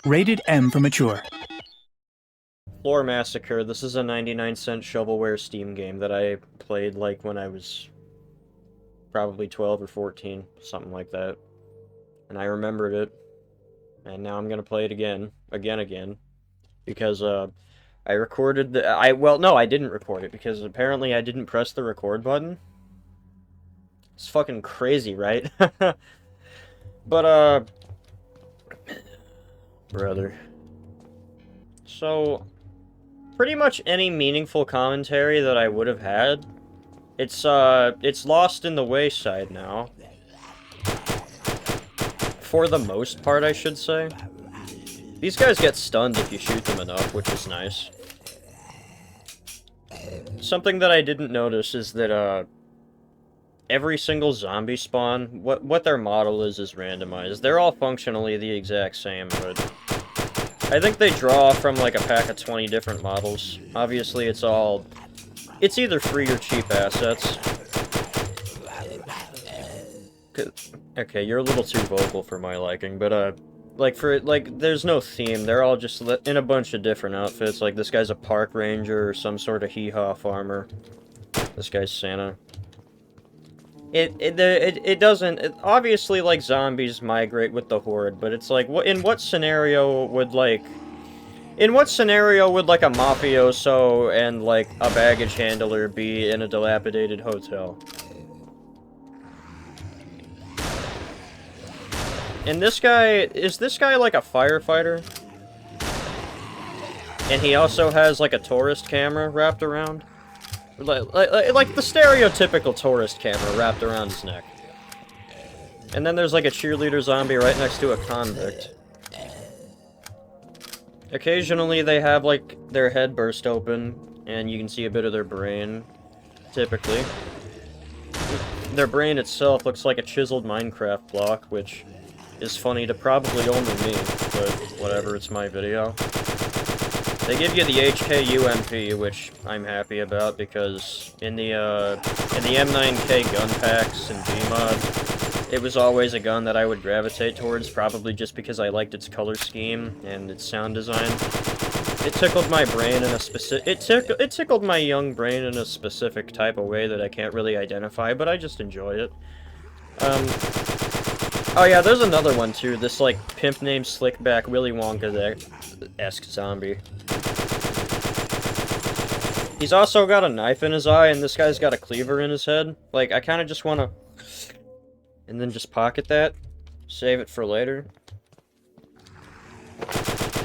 Rated M for mature. Floor Massacre. This is a 99-cent shovelware Steam game that I played like when I was probably 12 or 14, something like that. And I remembered it. And now I'm gonna play it again. Again. Because, I recorded the- well, no, I didn't record it, because apparently I didn't press the record button. It's fucking crazy, right? But, brother. So, pretty much any meaningful commentary that I would have had, it's lost in the wayside now. For the most part, I should say. These guys get stunned if you shoot them enough, which is nice. Something that I didn't notice is that, every single zombie spawn, what their model is randomized. They're all functionally the exact same, but I think they draw from like a pack of 20 different models. Obviously, it's either free or cheap assets. Okay, you're a little too vocal for my liking, but, there's no theme. They're all just in a bunch of different outfits. Like, this guy's a park ranger or some sort of hee-haw farmer. This guy's Santa. It doesn't... obviously, like, zombies migrate with the horde, but it's like, in what scenario would, like... In what scenario would, like, a mafioso and, like, a baggage handler be in a dilapidated hotel? And this guy... Is this guy, like, a firefighter? And he also has, like, a tourist camera wrapped around? Like the stereotypical tourist camera wrapped around his neck. And then there's, like, a cheerleader zombie right next to a convict. Occasionally they have, like, their head burst open, and you can see a bit of their brain, typically. Their brain itself looks like a chiseled Minecraft block, which is funny to probably only me, but whatever, it's my video. They give you the HK-UMP, which I'm happy about, because in the M9K gun packs and Gmod, it was always a gun that I would gravitate towards, probably just because I liked its color scheme and its sound design. It tickled my brain in a it tickled my young brain in a specific type of way that I can't really identify, but I just enjoy it. Oh yeah, there's another one too, this, like, pimp named Slickback Willy Wonka-esque zombie. He's also got a knife in his eye, and this guy's got a cleaver in his head. Like, I kind of just want to... And then just pocket that. Save it for later.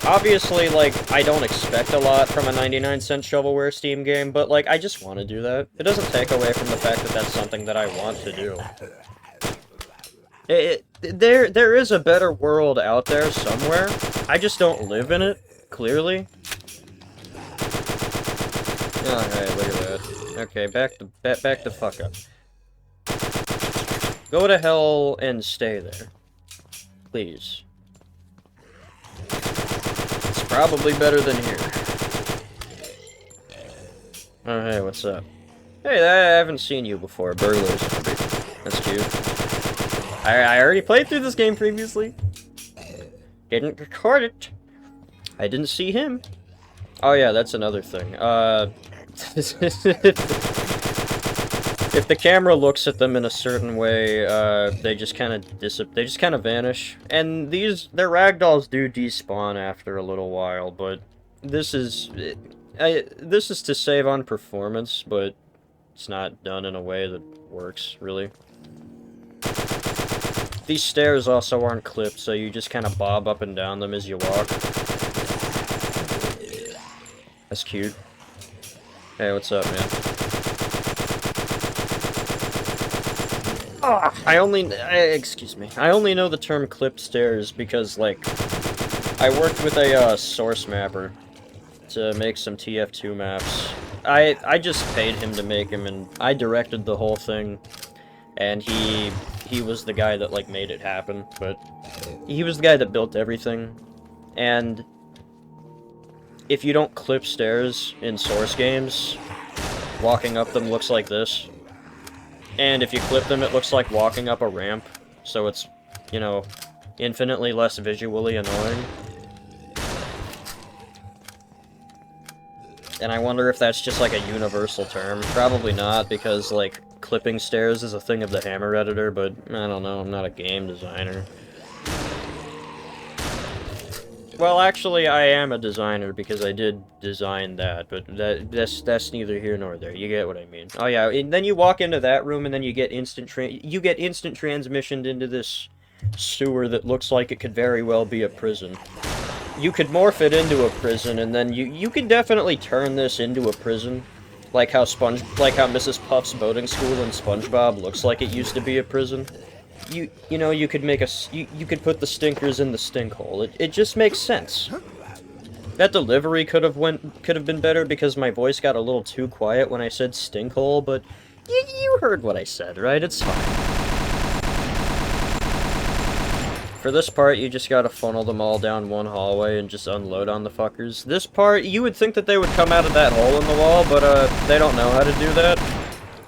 Obviously, like, I don't expect a lot from a 99-cent shovelware Steam game, but, like, I just want to do that. It doesn't take away from the fact that that's something that I want to do. There is a better world out there somewhere. I just don't live in it, clearly. Alright, look at that. Okay, back the fuck up. Go to hell and stay there. Please. It's probably better than here. Oh, hey, what's up? Hey, I haven't seen you before. Burglar zombie. That's cute. I already played through this game previously. Didn't record it. I didn't see him. Oh yeah, that's another thing. If the camera looks at them in a certain way, they just kind of vanish. And their ragdolls do despawn after a little while, but this is to save on performance, but it's not done in a way that works, really. These stairs also aren't clipped, so you just kind of bob up and down them as you walk. That's cute. Hey, what's up, man? Excuse me. I only know the term clipped stairs because, like, I worked with a, source mapper to make some TF2 maps. I just paid him to make him, and I directed the whole thing, and he was the guy that, like, made it happen, but he was the guy that built everything, and if you don't clip stairs in source games, walking up them looks like this. And if you clip them, it looks like walking up a ramp. So it's, you know, infinitely less visually annoying. And I wonder if that's just like a universal term. Probably not, because like clipping stairs is a thing of the Hammer editor, but I don't know, I'm not a game designer. Well, actually, I am a designer because I did design that, but that's neither here nor there. You get what I mean? Oh yeah, and then you walk into that room, and then you get instant transmissioned into this sewer that looks like it could very well be a prison. You could morph it into a prison, and then you could definitely turn this into a prison, like how Mrs. Puff's boating school in SpongeBob looks like it used to be a prison. You know, you could make you could put the stinkers in the stink hole. It just makes sense. That delivery could have been better because my voice got a little too quiet when I said stink hole, but you heard what I said, right? It's fine. For this part, you just gotta funnel them all down one hallway and just unload on the fuckers. This part, you would think that they would come out of that hole in the wall, but they don't know how to do that.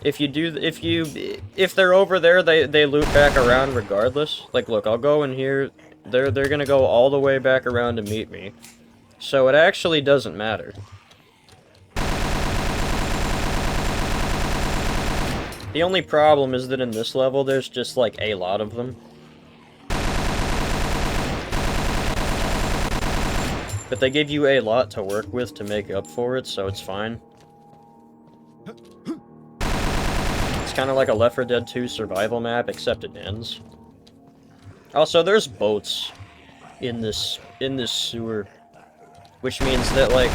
If they're over there, they loop back around regardless. Like, look, I'll go in here. They're gonna go all the way back around to meet me. So it actually doesn't matter. The only problem is that in this level, there's just, like, a lot of them. But they give you a lot to work with to make up for it, so it's fine. Kind of like a Left 4 Dead 2 survival map, except it ends. Also, there's boats in this sewer, which means that like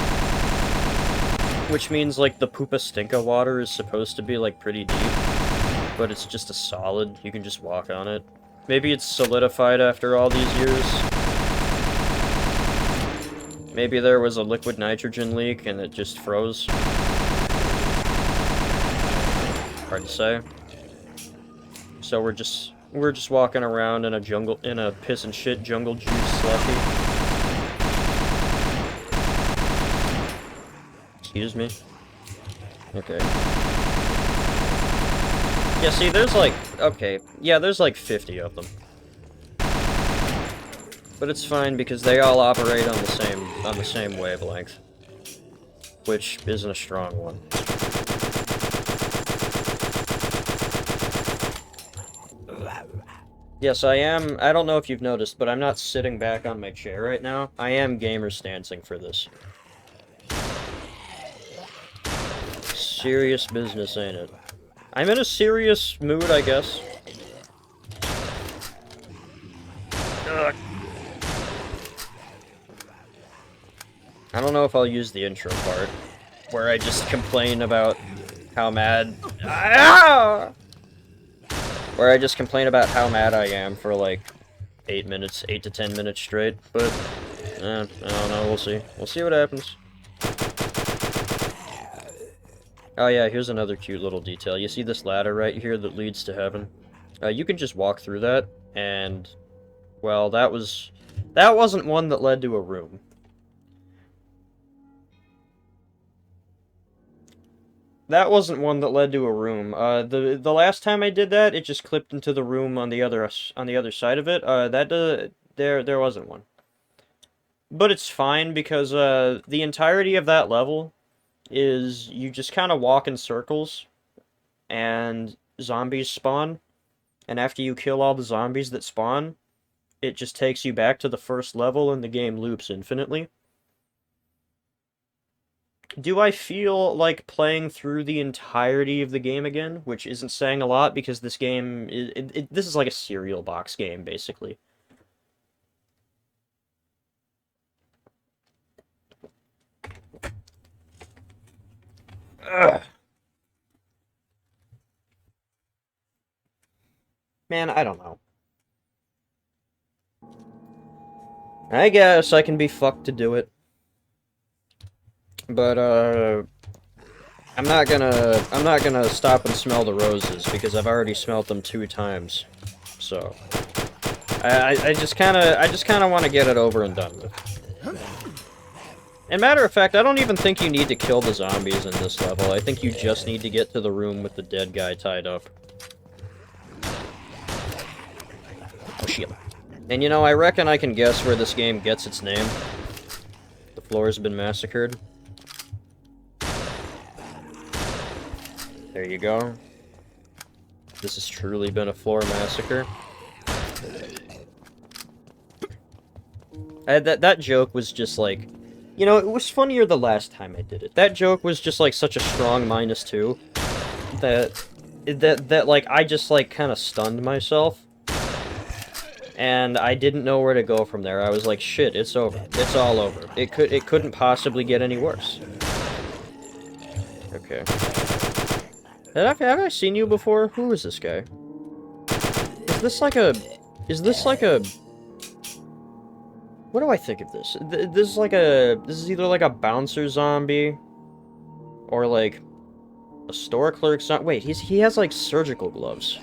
the Poopa Stinka water is supposed to be like pretty deep, but it's just a solid. You can just walk on it. Maybe it's solidified after all these years. Maybe there was a liquid nitrogen leak and it just froze. Hard to say. So we're just walking around in a piss and shit jungle juice slushy. Excuse me. Okay. Yeah, see, there's like, okay, yeah, there's like 50 of them. But it's fine because they all operate on the same wavelength, which isn't a strong one. Yes, I am. I don't know if you've noticed, but I'm not sitting back on my chair right now. I am gamer stancing for this. Serious business, ain't it? I'm in a serious mood, I guess. Ugh. I don't know if I'll use the intro part, where I just complain about how mad... Ah! Where I just complain about how mad I am for like 8 to 10 minutes straight, but I don't know, we'll see. We'll see what happens. Oh yeah, here's another cute little detail. You see this ladder right here that leads to heaven? You can just walk through that, and, well, that wasn't one that led to a room. That wasn't one that led to a room. The last time I did that, it just clipped into the room on the other side of it. There wasn't one. But it's fine because the entirety of that level is you just kind of walk in circles, and zombies spawn. And after you kill all the zombies that spawn, it just takes you back to the first level, and the game loops infinitely. Do I feel like playing through the entirety of the game again? Which isn't saying a lot, because this game, this is like a cereal box game, basically. Ugh. Man, I don't know. I guess I can be fucked to do it. But, I'm not gonna stop and smell the roses, because I've already smelt them 2 times. So, I just kinda want to get it over and done with. And matter of fact, I don't even think you need to kill the zombies in this level. I think you just need to get to the room with the dead guy tied up. Oh shit. And you know, I reckon I can guess where this game gets its name. The floor has been massacred. There you go. This has truly been a floor massacre. That joke was just like... You know, it was funnier the last time I did it. That joke was just like such a strong -2 that like I just like kind of stunned myself. And I didn't know where to go from there. I was like, shit, it's over. It's all over. It couldn't possibly get any worse. Okay. Have I seen you before? Who is this guy? Is this like a... What do I think of this? This is either like a bouncer zombie, or like a store clerk zombie. Wait, he has like surgical gloves.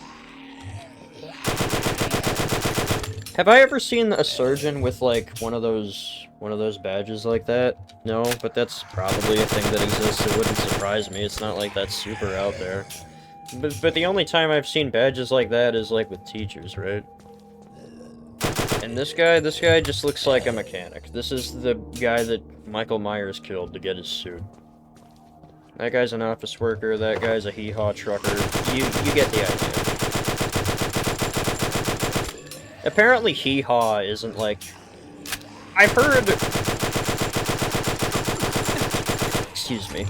Have I ever seen a surgeon with like one of those badges like that? No, but that's probably a thing that exists. It wouldn't surprise me. It's not like that's super out there. But the only time I've seen badges like that is like with teachers, right? And this guy just looks like a mechanic. This is the guy that Michael Myers killed to get his suit. That guy's an office worker, that guy's a hee-haw trucker. You get the idea. Apparently hee-haw isn't like... I've heard... Excuse me.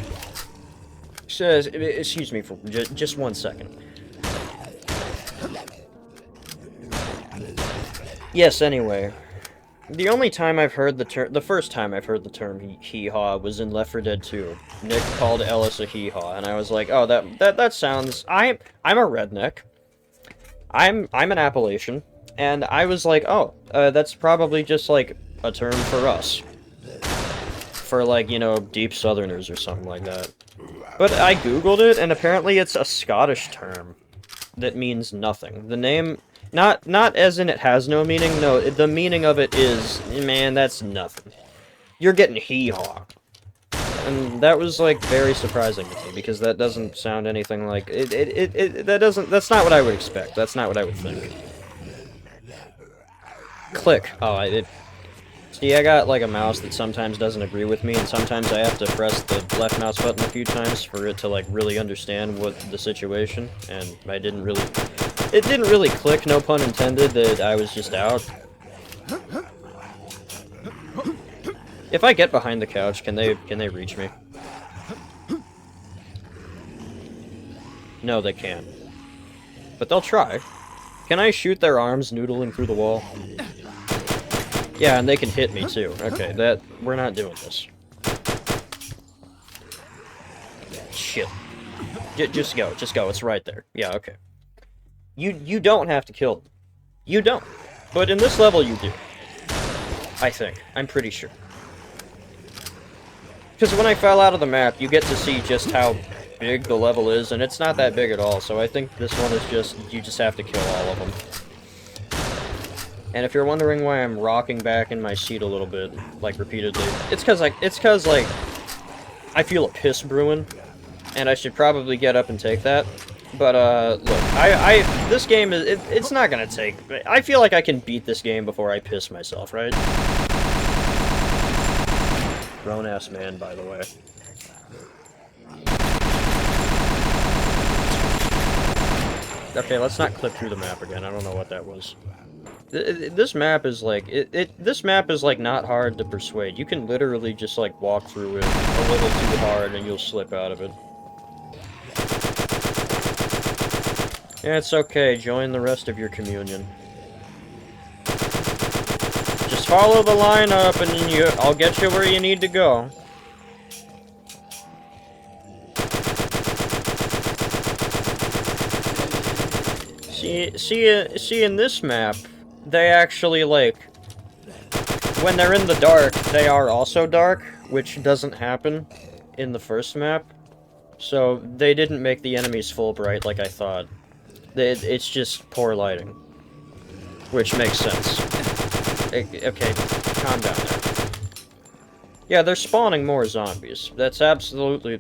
Excuse me for just 1 second. Yes, anyway. The only time I've heard the term... The first time I've heard the term hee-haw was in Left 4 Dead 2. Nick called Ellis a hee-haw, and I was like, oh, that sounds... I'm a redneck. I'm an Appalachian, and I was like, oh, that's probably just, like, a term for us. For, like, you know, deep southerners or something like that. But I googled it, and apparently it's a Scottish term that means nothing. The name... Not as in it has no meaning, no, the meaning of it is, man, that's nothing. You're getting hee-haw. And that was, like, very surprising to me, because that doesn't sound anything like... That's not what I would expect. That's not what I would think. Click. Oh, See, I got, like, a mouse that sometimes doesn't agree with me, and sometimes I have to press the left mouse button a few times for it to, like, really understand what the situation, and I didn't really... It didn't really click, no pun intended, that I was just out. If I get behind the couch, can they reach me? No, they can't. But they'll try. Can I shoot their arms noodling through the wall? Yeah, and they can hit me too. Okay, we're not doing this. Shit. Just go, it's right there. Yeah, okay. You don't have to kill them. You don't. But in this level, you do. I think. I'm pretty sure. Because when I fell out of the map, you get to see just how big the level is, and it's not that big at all, so I think this one is just, you just have to kill all of them. And if you're wondering why I'm rocking back in my seat a little bit, like, repeatedly, it's cause, like, I feel a piss brewing, and I should probably get up and take that. But, look, this game is, it's not gonna take, I feel like I can beat this game before I piss myself, right? Grown-ass man, by the way. Okay, let's not clip through the map again, I don't know what that was. This map is, like, this map is, like, not hard to persuade. You can literally just, like, walk through it a little too hard and you'll slip out of it. Yeah, it's okay. Join the rest of your communion. Just follow the line up and I'll get you where you need to go. See, in this map, they actually, like, when they're in the dark, they are also dark, which doesn't happen in the first map. So, they didn't make the enemies full bright like I thought. It's just poor lighting. Which makes sense. Okay, calm down there. Yeah, they're spawning more zombies. That's absolutely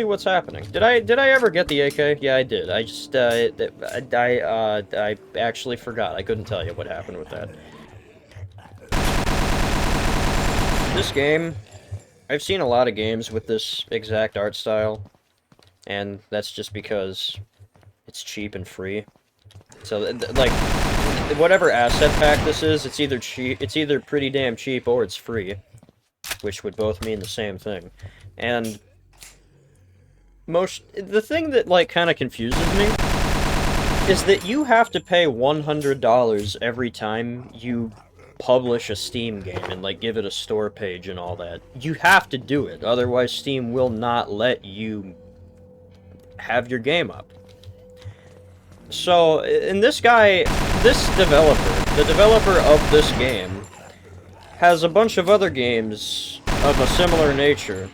what's happening. Did I ever get the AK? Yeah, I did. I just, I actually forgot. I couldn't tell you what happened with that. This game, I've seen a lot of games with this exact art style. And that's just because it's cheap and free. So, like, whatever asset pack this is, it's either cheap, it's either pretty damn cheap or it's free, which would both mean the same thing. And the thing that, like, kind of confuses me is that you have to pay $100 every time you publish a Steam game and, like, give it a store page and all that. You have to do it, otherwise Steam will not let you have your game up. So, and this developer, the developer of this game, has a bunch of other games of a similar nature.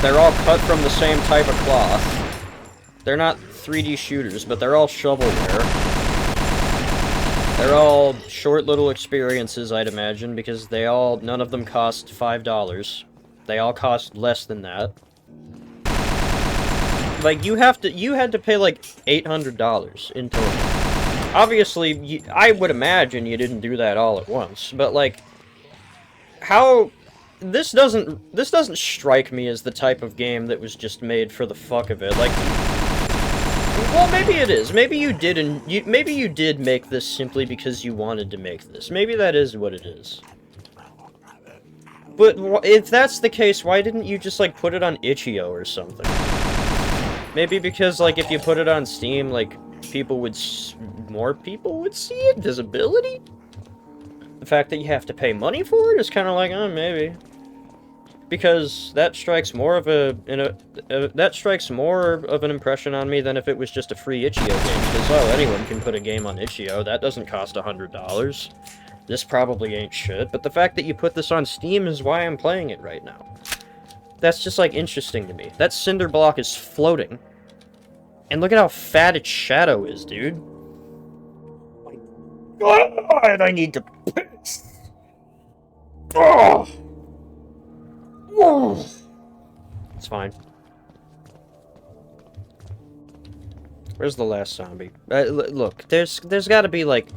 They're all cut from the same type of cloth. They're not 3D shooters, but they're all shovelware. They're all short little experiences, I'd imagine, because none of them cost $5. They all cost less than that. Like, you had to pay, like, $800 in total. Obviously, I would imagine you didn't do that all at once, but, like, how... This doesn't strike me as the type of game that was just made for the fuck of it. Like, well, maybe it is. Maybe you did make this simply because you wanted to make this. Maybe that is what it is. But if that's the case, why didn't you just, like, put it on itch.io or something? Maybe because, like, if you put it on Steam, like, more people would see it? Visibility? The fact that you have to pay money for it is kind of like, oh, maybe. Because that strikes more of an impression on me than if it was just a free itch.io game. Because, oh, anyone can put a game on itch.io. That doesn't cost $100. This probably ain't shit. But the fact that you put this on Steam is why I'm playing it right now. That's just, like, interesting to me. That cinder block is floating. And look at how fat its shadow is, dude. My God, I need to piss. Oh. Oh. It's fine. Where's the last zombie? Look, there's gotta be, like,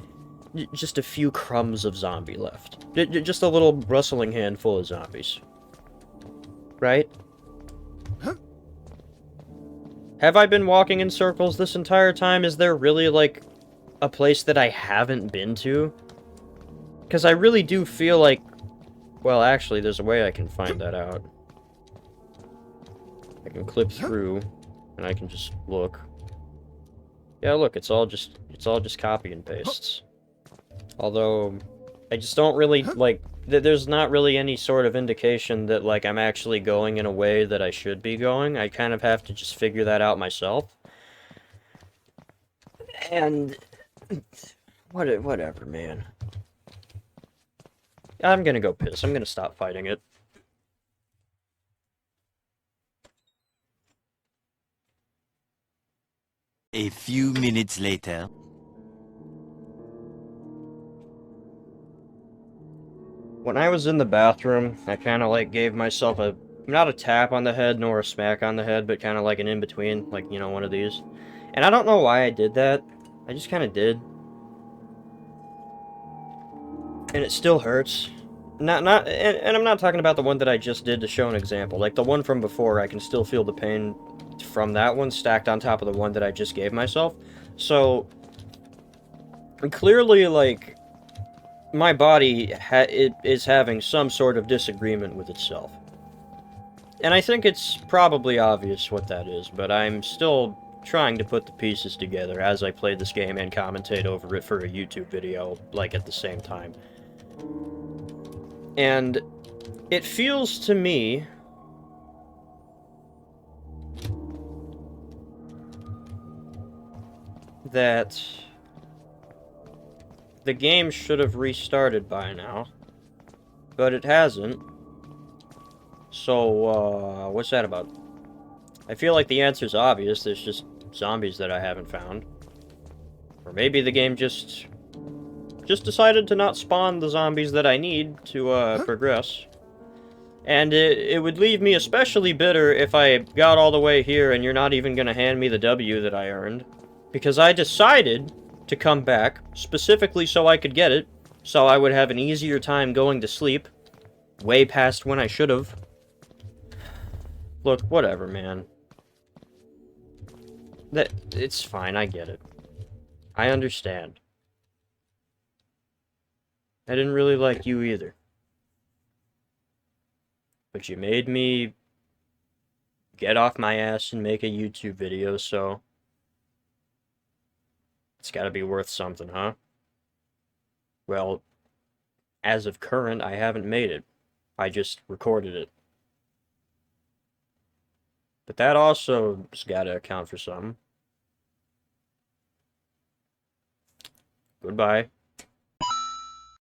just a few crumbs of zombie left. Just a little rustling handful of zombies. Right? Huh? Have I been walking in circles this entire time? Is there really, like, a place that I haven't been to? Because I really do feel like... Well, actually, there's a way I can find that out. I can clip through, and I can just look. Yeah, look, it's all just copy and pastes. Although, I just don't really, like... There's not really any sort of indication that, like, I'm actually going in a way that I should be going. I kind of have to just figure that out myself. And... whatever, man. I'm gonna go piss. I'm gonna stop fighting it. A few minutes later... When I was in the bathroom, I kind of, like, gave myself not a tap on the head, nor a smack on the head, but kind of like an in-between, like, you know, one of these. And I don't know why I did that. I just kind of did. And it still hurts. And I'm not talking about the one that I just did to show an example. Like, the one from before, I can still feel the pain from that one stacked on top of the one that I just gave myself. So, clearly, like... my body is having some sort of disagreement with itself. And I think it's probably obvious what that is, but I'm still trying to put the pieces together as I play this game and commentate over it for a YouTube video, like, at the same time. And it feels to me that the game should have restarted by now, but it hasn't. So, what's that about? I feel like the answer's obvious. There's just zombies that I haven't found. Or maybe the game just decided to not spawn the zombies that I need to, progress. And it would leave me especially bitter if I got all the way here and you're not even gonna hand me the W that I earned. Because I decided to come back, specifically so I could get it, so I would have an easier time going to sleep, way past when I should have. Look, whatever, man. It's fine, I get it. I understand. I didn't really like you either. But you made me get off my ass and make a YouTube video, so it's gotta be worth something, huh? Well, as of current, I haven't made it. I just recorded it. But that also has gotta account for something. Goodbye.